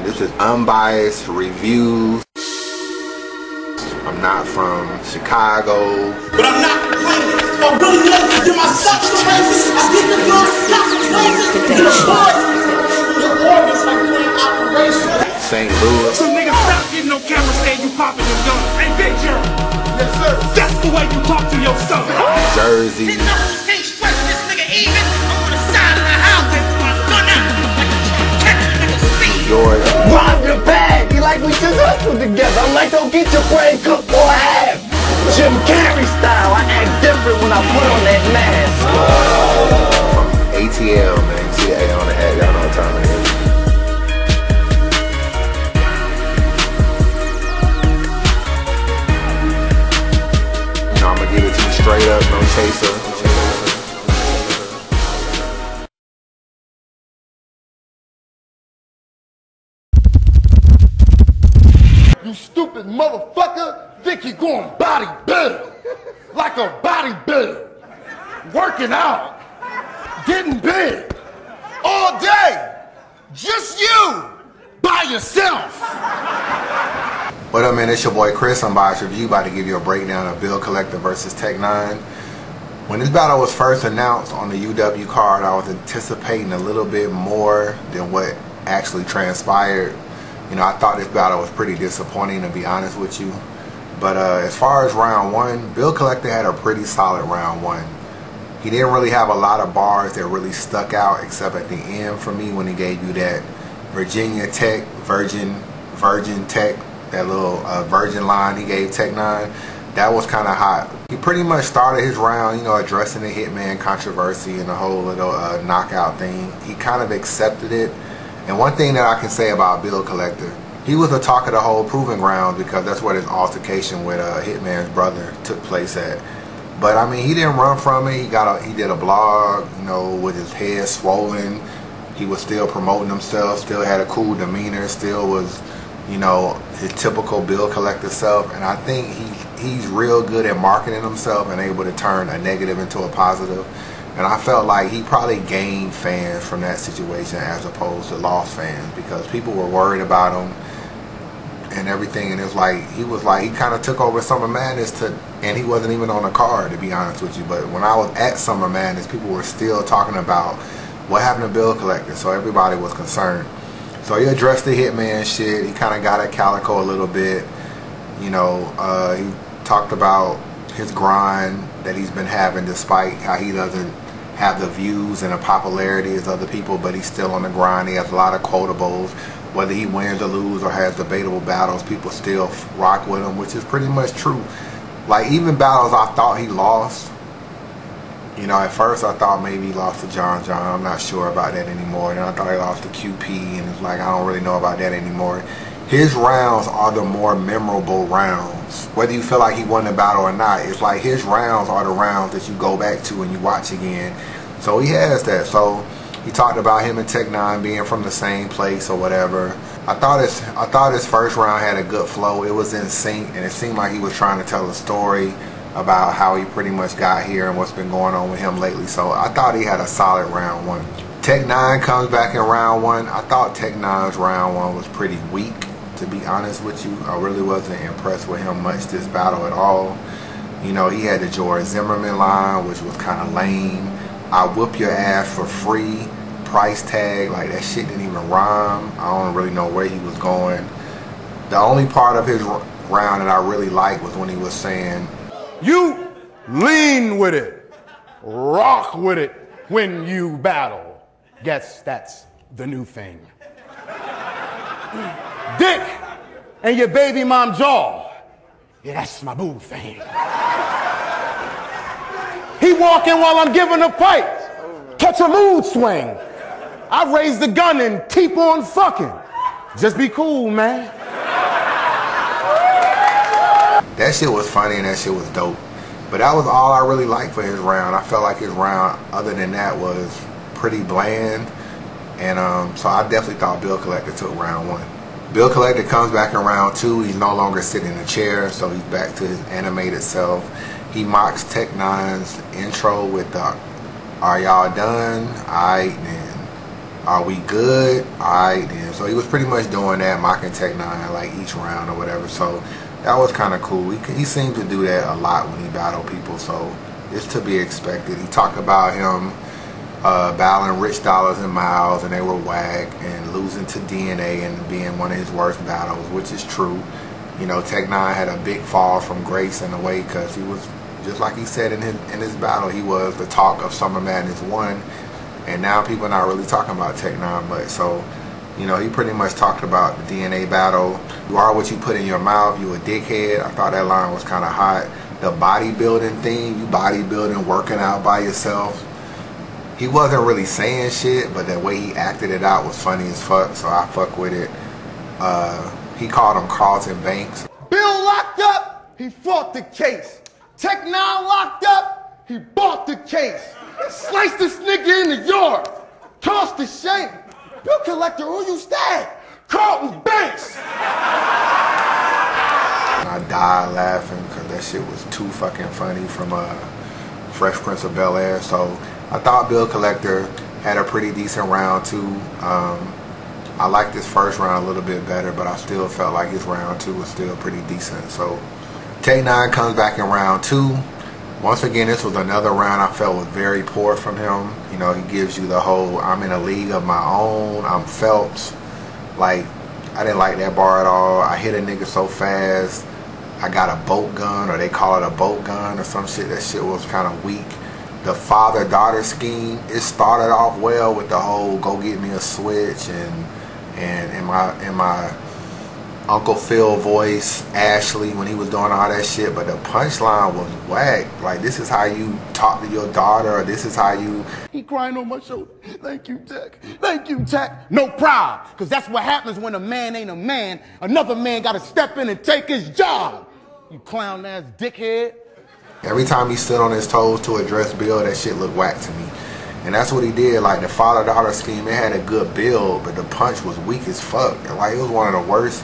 This is Unbiased Reviews. I'm not from Chicago, but I'm not complaining. I really love to do my such crazy. I get the blood, stop the your organs like playing operation. St. Louis. So nigga, stop getting on camera saying you popping them guns. Hey, big jerk. Yes, sir. That's the way you talk to your son. Jersey. This nigga even. I'm on the side of the house and put my gun out like a catch nigga speed. George. Rob the bag, like we just hustled together. I'm like, don't get your brain cooked or half. Jim Carrey style, I act different when I put on that mask. From ATL, man. You see the A on the hat, y'all know what time it is. You know, I'm gonna give it to you straight up, no chaser. You stupid motherfucker, think you going bodybuilder, like a bodybuilder, working out, getting big, all day, just you, by yourself. What up, man? It's your boy Chris. Unbiased Review, about to give you a breakdown of Bill Collector versus Tech 9. When this battle was first announced on the UW card, I was anticipating a little bit more than what actually transpired. You know, I thought this battle was pretty disappointing, to be honest with you. But as far as round one, Bill Collector had a pretty solid round one. He didn't really have a lot of bars that really stuck out, except at the end for me when he gave you that Virginia Tech, Virgin Tech, that little Virgin line he gave Tech 9. That was kind of hot. He pretty much started his round, you know, addressing the Hitman controversy and the whole little knockout thing. He kind of accepted it. And one thing that I can say about Bill Collector, he was the talk of the whole proving ground because that's where his altercation with Hitman's brother took place at. But I mean, he didn't run from it. He did a blog, you know, with his head swollen. He was still promoting himself, still had a cool demeanor, still was, you know, his typical Bill Collector self. And I think he's real good at marketing himself and able to turn a negative into a positive. And I felt like he probably gained fans from that situation as opposed to lost fans because people were worried about him and everything. And it's like he kind of took over Summer Madness and he wasn't even on the card, to be honest with you. But when I was at Summer Madness, people were still talking about what happened to Bill Collector, so everybody was concerned. So he addressed the Hitman shit. He kind of got at Calico a little bit. You know, he talked about his grind that he's been having despite how he doesn't have the views and the popularity as other people, but he's still on the grind. He has a lot of quotables. Whether he wins or loses or has debatable battles, people still rock with him, which is pretty much true. Like, even battles I thought he lost, you know, at first I thought maybe he lost to John. I'm not sure about that anymore. And I thought he lost to QP, and it's like, I don't really know about that anymore. His rounds are the more memorable rounds. Whether you feel like he won the battle or not, it's like his rounds are the rounds that you go back to and you watch again. So he has that. So he talked about him and Tech 9 being from the same place or whatever. I thought his first round had a good flow. It was in sync, and it seemed like he was trying to tell a story about how he pretty much got here and what's been going on with him lately. So I thought he had a solid round one. Tech 9 comes back in round one. I thought Tech 9's round one was pretty weak, to be honest with you. I really wasn't impressed with him much this battle at all. You know, he had the George Zimmerman line, which was kind of lame. I whoop your ass for free. Price tag, like that shit didn't even rhyme. I don't really know where he was going. The only part of his round that I really liked was when he was saying, You lean with it, rock with it when you battle. Guess that's the new thing. Dick and your baby mom jaw. Yeah, that's my boo thing. He walking while I'm giving a fight. Catch a mood swing. I raise the gun and keep on fucking. Just be cool, man. that shit was funny and that shit was dope. But that was all I really liked for his round. I felt like his round, other than that, was pretty bland. And so I definitely thought Bill Collector took round one. Bill Collector comes back in round two. He's no longer sitting in a chair, so he's back to his animated self. He mocks Tech 9's intro with the "Are y'all done? Aight then. Are we good? Alright then. So he was pretty much doing that, mocking Tech 9 like each round or whatever. So that was kind of cool. He seemed to do that a lot when he battled people, so it's to be expected. He talked about him battling Rich Dollars and Miles, and they were whack, and losing to DNA and being one of his worst battles, which is true. You know, Tech 9 had a big fall from grace in a way, because he was, just like he said in his battle, he was the talk of Summer Madness 1, and now people are not really talking about Tech 9 much. So, you know, he pretty much talked about the DNA battle. You are what you put in your mouth, you a dickhead. I thought that line was kind of hot. The bodybuilding thing, you bodybuilding, working out by yourself. He wasn't really saying shit, but the way he acted it out was funny as fuck, so I fuck with it. He called him Carlton Banks. Bill locked up, he fought the case. Tech 9 locked up, he bought the case. Sliced this nigga in the yard, tossed the shame. Bill Collector, who you stabbed? Carlton Banks. I died laughing because that shit was too fucking funny from Fresh Prince of Bel-Air. So I thought Bill Collector had a pretty decent round too. I liked his first round a little bit better, but I still felt like his round 2 was still pretty decent. So Tech 9 comes back in round 2. Once again, this was another round I felt was very poor from him. You know, he gives you the whole, I'm in a league of my own, I'm Phelps. Like, I didn't like that bar at all. I hit a nigga so fast, I got a boat gun, or they call it a boat gun or some shit. That shit was kind of weak. The father-daughter scheme, it started off well with the whole go get me a switch and in my Uncle Phil voice, Ashley, when he was doing all that shit, but the punchline was whack. Like, this is how you talk to your daughter, or this is how you... He crying on my shoulder. Thank you, Tech. Thank you, Tech. No problem, because that's what happens when a man ain't a man. Another man got to step in and take his job. You clown-ass dickhead. Every time he stood on his toes to address Bill, that shit looked whack to me. And that's what he did. Like, the father-daughter scheme, it had a good build, but the punch was weak as fuck. Like, it was one of the worst...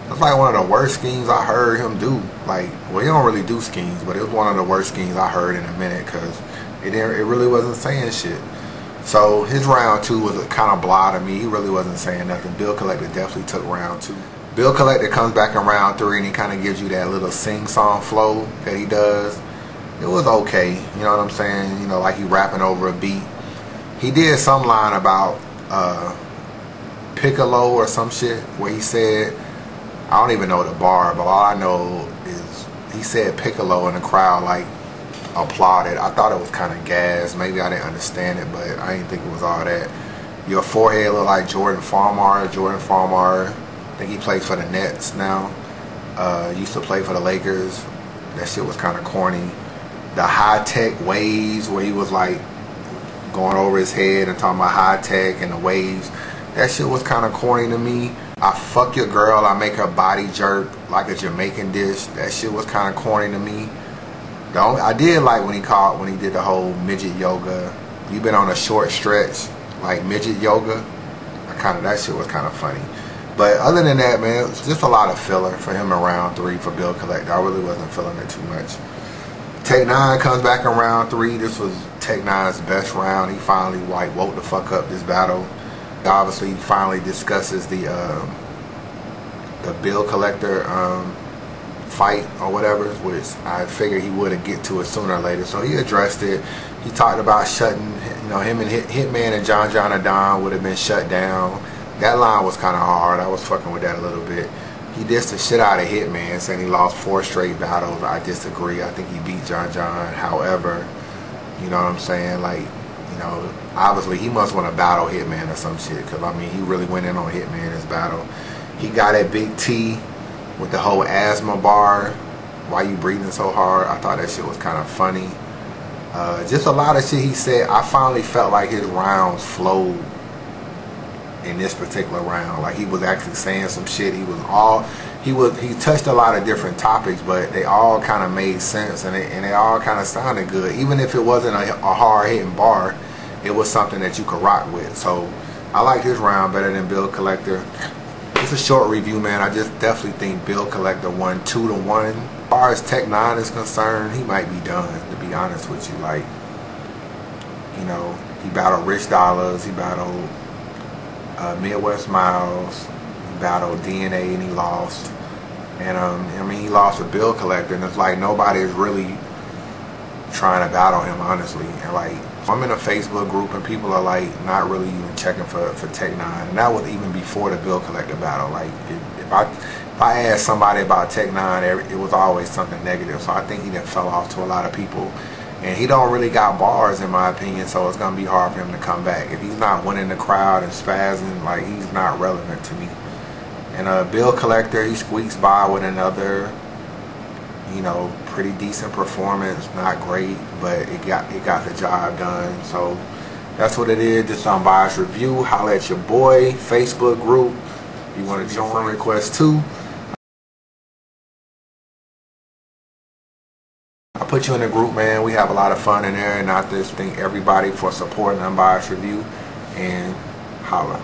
It's like one of the worst schemes I heard him do. Like, well, he don't really do schemes, but it was one of the worst schemes I heard in a minute, because it really wasn't saying shit. So his round 2 was kind of blah to me. He really wasn't saying nothing. Bill Collector definitely took round 2. Bill Collector comes back in round 3, and he kind of gives you that little sing-song flow that he does. It was okay, you know what I'm saying? You know, like he rapping over a beat. He did some line about Piccolo or some shit, where he said, I don't even know the bar, but all I know is he said Piccolo, and the crowd like applauded. I thought it was kind of gas. Maybe I didn't understand it, but I didn't think it was all that. Your forehead look like Jordan Farmar. Jordan Farmar, I think he plays for the Nets now. Used to play for the Lakers. That shit was kind of corny. The high-tech waves, where he was like going over his head and talking about high-tech and the waves. That shit was kind of corny to me. I fuck your girl, I make her body jerk like a Jamaican dish. That shit was kind of corny to me. I did like when he did the whole midget yoga. You been on a short stretch, like midget yoga. That shit was kind of funny. But other than that, man, it was just a lot of filler for him in round 3 for Bill Collector. I really wasn't feeling it too much. Tech 9 comes back in round 3. This was Tech 9's best round. He finally woke the fuck up this battle. Obviously, he finally discusses the Bill Collector fight or whatever, which I figured he would get to it sooner or later. So he addressed it. He talked about shutting, you know, him and Hitman and John Adon would have been shut down. That line was kind of hard. I was fucking with that a little bit. He dissed the shit out of Hitman, saying he lost 4 straight battles. I disagree. I think he beat John. However, you know what I'm saying? Like, you know, obviously he must want to battle Hitman or some shit, because I mean, he really went in on Hitman in his battle. He got at Big T with the whole asthma bar. Why you breathing so hard? I thought that shit was kind of funny. Just a lot of shit he said. I finally felt like his rounds flowed in this particular round. Like, he was actually saying some shit. He touched a lot of different topics, but they all kind of made sense, and they all kind of sounded good. Even if it wasn't a hard hitting bar, it was something that you could rock with. So I like his round better than Bill Collector. It's a short review, man. I just definitely think Bill Collector won 2-1. As far as Tech 9 is concerned, he might be done, to be honest with you. Like, you know, he battled Rich Dollars, he battled Midwest Miles. He battled DNA and he lost. And I mean, he lost a bill collector, and it's like nobody is really trying to battle him, honestly. And like, I'm in a Facebook group and people are like not really even checking for Tech 9, and that was even before the bill collector battle. Like, if I asked somebody about Tech 9, it was always something negative. So I think he done fell off to a lot of people, and he don't really got bars, in my opinion. So it's gonna be hard for him to come back if he's not winning the crowd and spazzing. Like, he's not relevant to me. And bill collector, he squeaks by with another, you know, pretty decent performance. Not great, but it got the job done. So that's what it is. This Unbiased review. Holla at your boy. Facebook group. If you want to join, request too. I put you in the group, man. We have a lot of fun in there, and I just thank everybody for supporting Unbiased review. And holla.